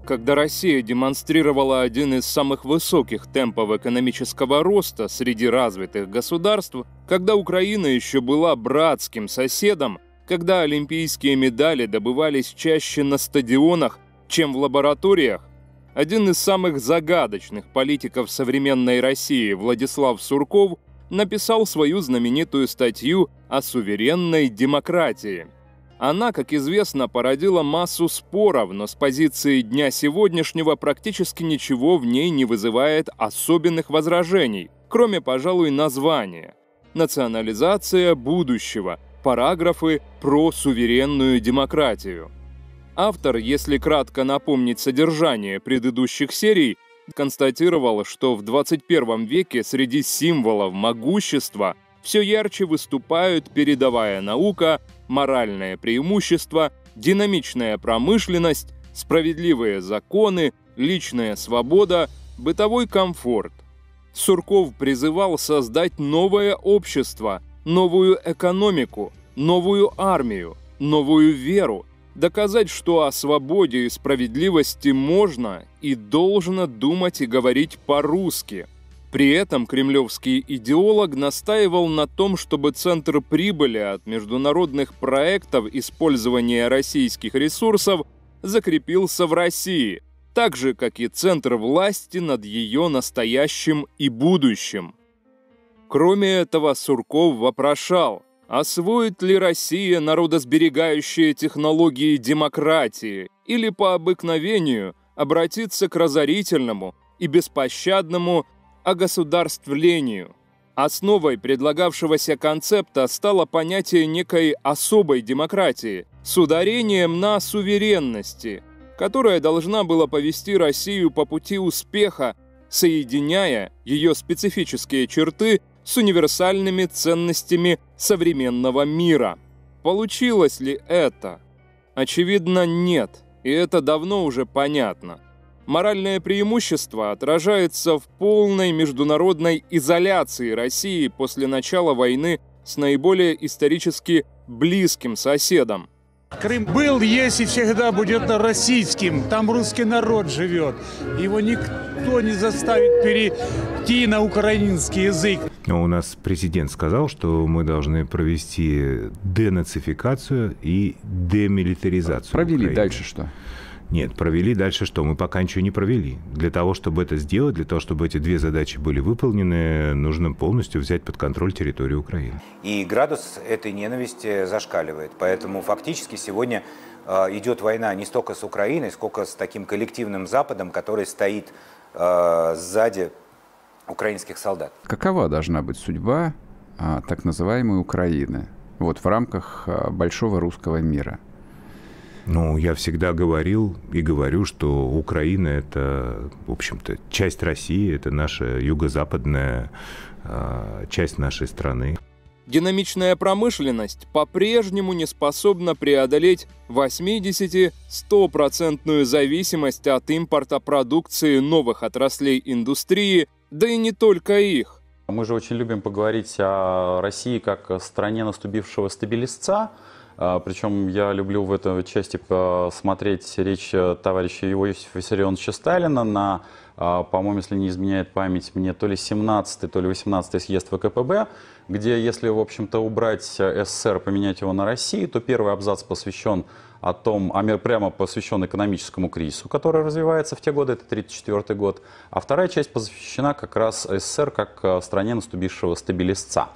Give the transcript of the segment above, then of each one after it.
когда Россия демонстрировала один из самых высоких темпов экономического роста среди развитых государств, когда Украина еще была братским соседом, когда олимпийские медали добывались чаще на стадионах, чем в лабораториях, один из самых загадочных политиков современной России, Владислав Сурков, написал свою знаменитую статью о суверенной демократии. Она, как известно, породила массу споров, но с позиции дня сегодняшнего практически ничего в ней не вызывает особенных возражений, кроме, пожалуй, названия. «Национализация будущего. Параграфы про суверенную демократию». Автор, если кратко напомнить содержание предыдущих серий, констатировал, что в 21 веке среди символов могущества все ярче выступают передовая наука, моральное преимущество, динамичная промышленность, справедливые законы, личная свобода, бытовой комфорт. Сурков призывал создать новое общество, новую экономику, новую армию, новую веру, доказать, что о свободе и справедливости можно и должно думать и говорить по-русски. При этом кремлевский идеолог настаивал на том, чтобы центр прибыли от международных проектов использования российских ресурсов закрепился в России, так же, как и центр власти над ее настоящим и будущим. Кроме этого, Сурков вопрошал, освоит ли Россия народосберегающие технологии демократии или по обыкновению обратиться к разорительному и беспощадному огосударствлению. Основой предлагавшегося концепта стало понятие некой особой демократии с ударением на суверенности, которая должна была повести Россию по пути успеха, соединяя ее специфические черты с универсальными ценностями современного мира. Получилось ли это? Очевидно, нет, и это давно уже понятно. Моральное преимущество отражается в полной международной изоляции России после начала войны с наиболее исторически близким соседом. Крым был, есть и всегда будет российским. Там русский народ живет. Его никто не заставит перейти на украинский язык. У нас президент сказал, что мы должны провести денацификацию и демилитаризацию. Провели Украины. дальше что? Нет, провели дальше что? Мы пока ничего не провели. Для того, чтобы это сделать, для того, чтобы эти две задачи были выполнены, нужно полностью взять под контроль территорию Украины. И градус этой ненависти зашкаливает. Поэтому фактически сегодня идет война не столько с Украиной, сколько с таким коллективным Западом, который стоит сзади украинских солдат. Какова должна быть судьба так называемой Украины в рамках большого русского мира? Ну, я всегда говорил и говорю, что Украина – это, в общем-то, часть России, это наша юго-западная часть нашей страны. Динамичная промышленность по-прежнему не способна преодолеть 80-100% зависимость от импорта продукции новых отраслей индустрии, да и не только их. Мы же очень любим поговорить о России как о стране наступившего стабилизца. Причем я люблю в этой части посмотреть речь товарища Иосифа Виссарионовича Сталина на, по-моему, если не изменяет память мне, то ли 17-й, то ли 18-й съезд ВКПБ, где, если, в общем-то, убрать СССР, поменять его на Россию, то первый абзац посвящен прямо посвящен экономическому кризису, который развивается в те годы, это 1934 год, а вторая часть посвящена как раз СССР как стране наступившего стабилизца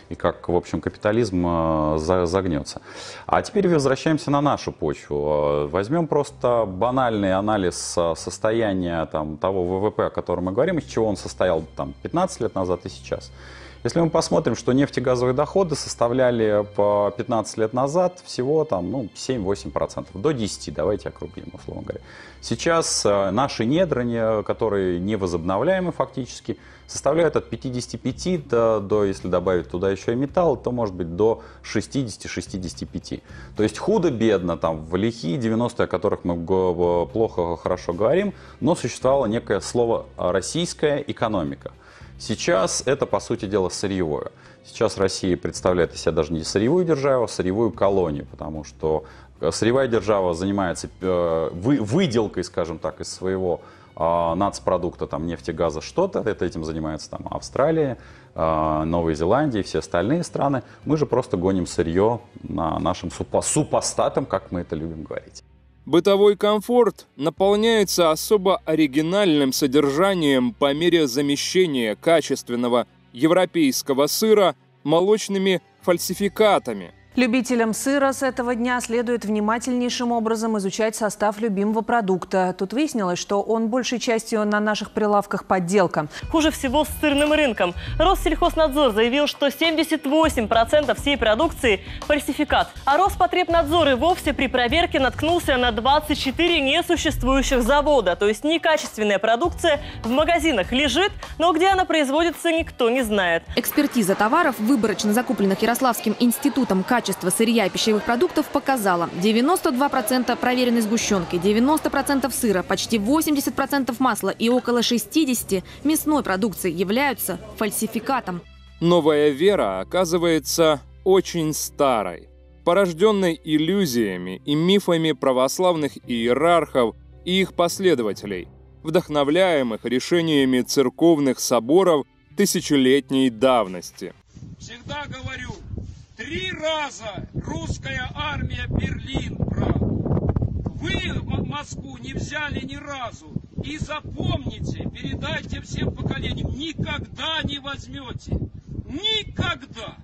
и как, в общем, капитализм загнется. А теперь возвращаемся на нашу почву. Возьмем просто банальный анализ состояния того ВВП, о котором мы говорим, из чего он состоял 15 лет назад и сейчас. Если мы посмотрим, что нефтегазовые доходы составляли по 15 лет назад всего 7-8%, до 10%, давайте округлим, условно говоря. Сейчас наши недра, которые невозобновляемы фактически, составляют от 55 до, если добавить туда еще и металл, то может быть до 60-65. То есть худо-бедно, в лихие 90-е, о которых мы плохо-хорошо говорим, но существовало некое слово «российская экономика». Сейчас это, по сути дела, сырьевое. Сейчас Россия представляет из себя даже не сырьевую державу, а сырьевую колонию, потому что Сырьевая держава занимается выделкой, скажем так, из своего нацпродукта, там, нефти, газа, что-то. Этим занимается там Австралия, Новая Зеландия и все остальные страны. Мы же просто гоним сырье на нашим супостатам, как мы это любим говорить. Бытовой комфорт наполняется особо оригинальным содержанием по мере замещения качественного европейского сыра молочными фальсификатами. Любителям сыра с этого дня следует внимательнейшим образом изучать состав любимого продукта. Тут выяснилось, что он большей частью на наших прилавках подделка. Хуже всего с сырным рынком. Россельхознадзор заявил, что 78% всей продукции – фальсификат. А Роспотребнадзор и вовсе при проверке наткнулся на 24 несуществующих завода. То есть некачественная продукция в магазинах лежит, но где она производится, никто не знает. Экспертиза товаров, выборочно закупленных Ярославским институтом качества сырья и пищевых продуктов, показала: 92% проверенной сгущенки, 90% сыра, почти 80% масла и около 60% мясной продукции являются фальсификатом. Новая вера оказывается очень старой, порожденной иллюзиями и мифами православных иерархов и их последователей, вдохновляемых решениями церковных соборов тысячелетней давности. Всегда говорю, 3 раза русская армия Берлин брала. Вы Москву не взяли ни разу. И запомните, передайте всем поколениям, никогда не возьмете. Никогда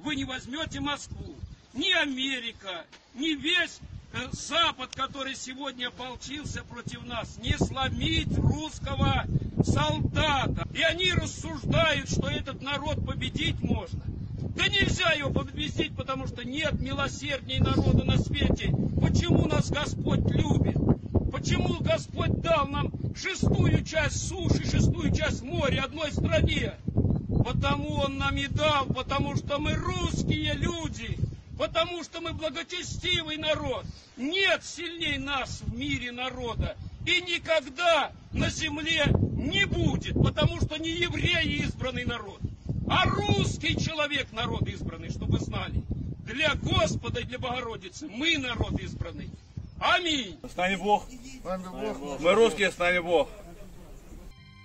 вы не возьмете Москву. Ни Америка, ни весь Запад, который сегодня ополчился против нас, не сломить русского солдата. И они рассуждают, что этот народ победить можно. Да нельзя его победить, потому что нет милосердней народа на свете. Почему нас Господь любит? Почему Господь дал нам 6-ю часть суши, 6-ю часть моря одной стране? Потому Он нам и дал, потому что мы русские люди, потому что мы благочестивый народ. Нет сильней нас в мире народа. И никогда на земле не будет, потому что не евреи избранный народ, а русский человек народ избранный, чтобы вы знали. Для Господа и для Богородицы мы народ избранный. Аминь. С нами Бог. Мы русские, с нами Бог.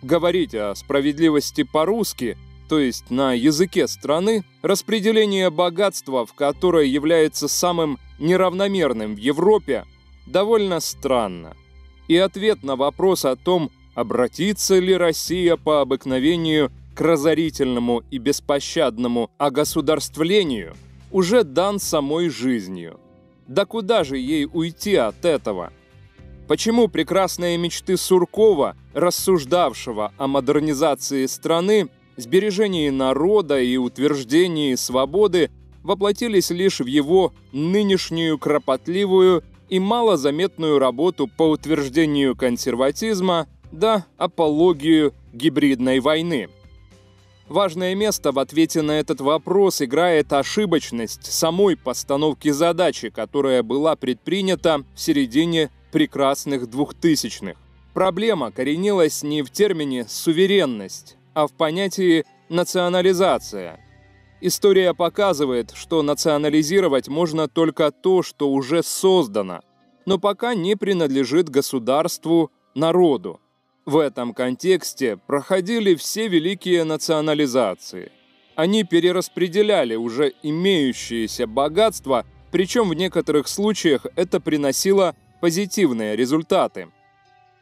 Говорить о справедливости по-русски, то есть на языке страны, распределение богатства, в которое является самым неравномерным в Европе, довольно странно. И ответ на вопрос о том, обратится ли Россия по обыкновению к разорительному и беспощадному огосударствлению, уже дан самой жизнью. Да куда же ей уйти от этого? Почему прекрасные мечты Суркова, рассуждавшего о модернизации страны, сбережении народа и утверждении свободы, воплотились лишь в его нынешнюю кропотливую и малозаметную работу по утверждению консерватизма да апологию гибридной войны? Важное место в ответе на этот вопрос играет ошибочность самой постановки задачи, которая была предпринята в середине прекрасных 2000-х. Проблема коренилась не в термине «суверенность», а в понятии «национализация». История показывает, что национализировать можно только то, что уже создано, но пока не принадлежит государству, народу. В этом контексте проходили все великие национализации. Они перераспределяли уже имеющиеся богатства, причем в некоторых случаях это приносило позитивные результаты.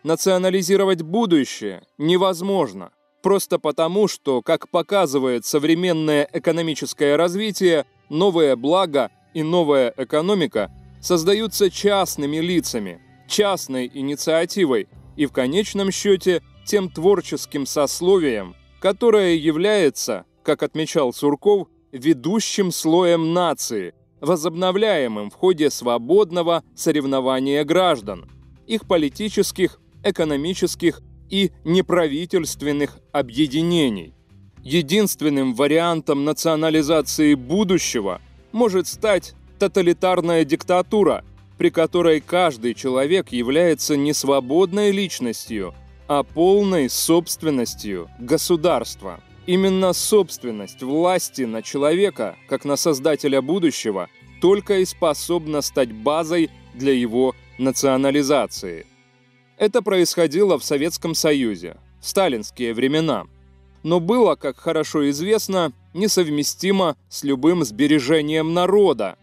Национализировать будущее невозможно, просто потому, что, как показывает современное экономическое развитие, новые блага и новая экономика создаются частными лицами, частной инициативой, и в конечном счете тем творческим сословием, которое является, как отмечал Сурков, ведущим слоем нации, возобновляемым в ходе свободного соревнования граждан, их политических, экономических и неправительственных объединений. Единственным вариантом национализации будущего может стать тоталитарная диктатура, при которой каждый человек является не свободной личностью, а полной собственностью государства. Именно собственность власти на человека, как на создателя будущего, только и способна стать базой для его национализации. Это происходило в Советском Союзе, в сталинские времена, но было, как хорошо известно, несовместимо с любым сбережением народа,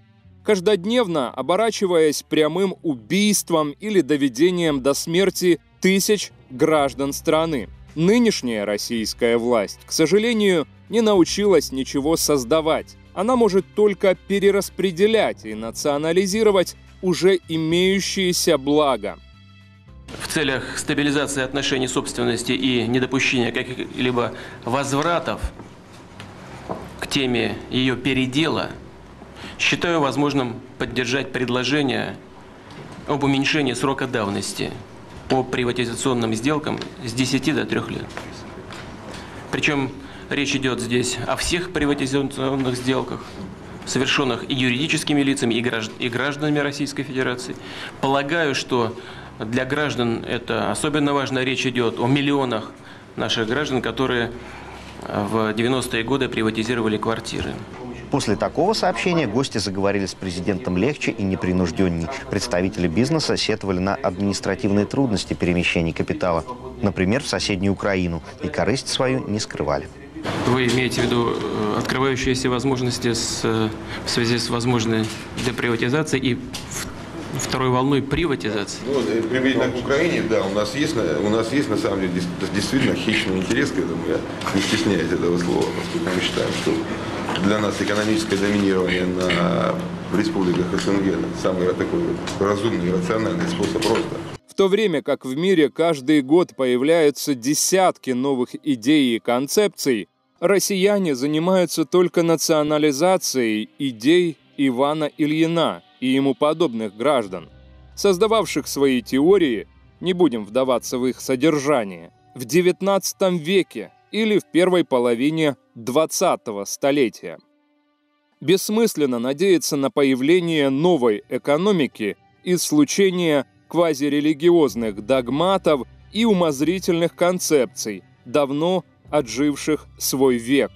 каждодневно оборачиваясь прямым убийством или доведением до смерти тысяч граждан страны. Нынешняя российская власть, к сожалению, не научилась ничего создавать. Она может только перераспределять и национализировать уже имеющиеся блага. В целях стабилизации отношений собственности и недопущения каких-либо возвратов к теме ее передела, считаю возможным поддержать предложение об уменьшении срока давности по приватизационным сделкам с 10 до 3 лет. Причем речь идет здесь о всех приватизационных сделках, совершенных и юридическими лицами, и гражданами Российской Федерации. Полагаю, что для граждан это особенно важно. Речь идет о миллионах наших граждан, которые в 90-е годы приватизировали квартиры. После такого сообщения гости заговорили с президентом легче и непринужденней. Представители бизнеса сетовали на административные трудности перемещения капитала, например, в соседнюю Украину, и корысть свою не скрывали. Вы имеете в виду открывающиеся возможности в связи с возможной деприватизацией и второй волной приватизации? Ну, применительно к Украине, да, у нас есть на самом деле действительно хищный интерес к этому. Я не стесняюсь этого слова, поскольку мы считаем, что для нас экономическое доминирование в республиках СНГ – это самый такой разумный и рациональный способ роста. В то время как в мире каждый год появляются десятки новых идей и концепций, россияне занимаются только национализацией идей Ивана Ильина и ему подобных граждан, создававших свои теории, не будем вдаваться в их содержание, в XIX веке или в первой половине XX столетия. Бессмысленно надеяться на появление новой экономики из случения квазирелигиозных догматов и умозрительных концепций, давно отживших свой век.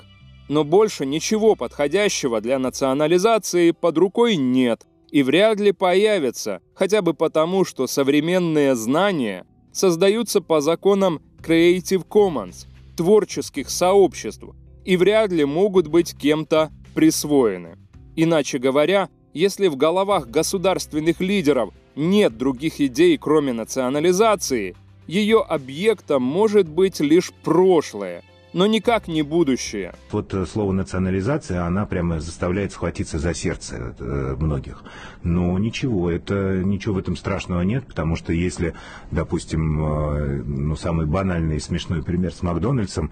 Но больше ничего подходящего для национализации под рукой нет и вряд ли появится, хотя бы потому, что современные знания создаются по законам Creative Commons, творческих сообществ, и вряд ли могут быть кем-то присвоены. Иначе говоря, если в головах государственных лидеров нет других идей, кроме национализации, ее объектом может быть лишь прошлое, но никак не будущее. Вот слово «национализация», она прямо заставляет схватиться за сердце многих. Но ничего в этом страшного нет, потому что если, допустим, самый банальный и смешной пример с Макдональдсом,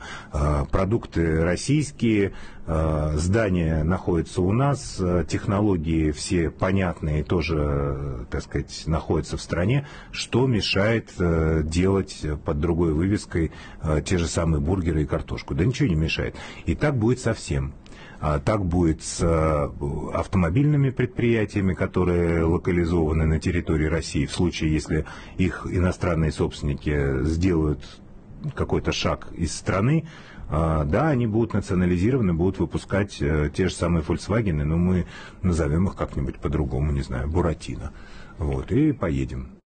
продукты российские, здания находятся у нас, технологии все понятные тоже, так сказать, находятся в стране, что мешает делать под другой вывеской те же самые бургеры и картошку? Да ничего не мешает. И так будет со всем. Так будет с автомобильными предприятиями, которые локализованы на территории России, в случае, если их иностранные собственники сделают какой-то шаг из страны. Да, они будут национализированы, будут выпускать те же самые Volkswagen, но мы назовем их как-нибудь по-другому, не знаю, Буратино. Вот, и поедем.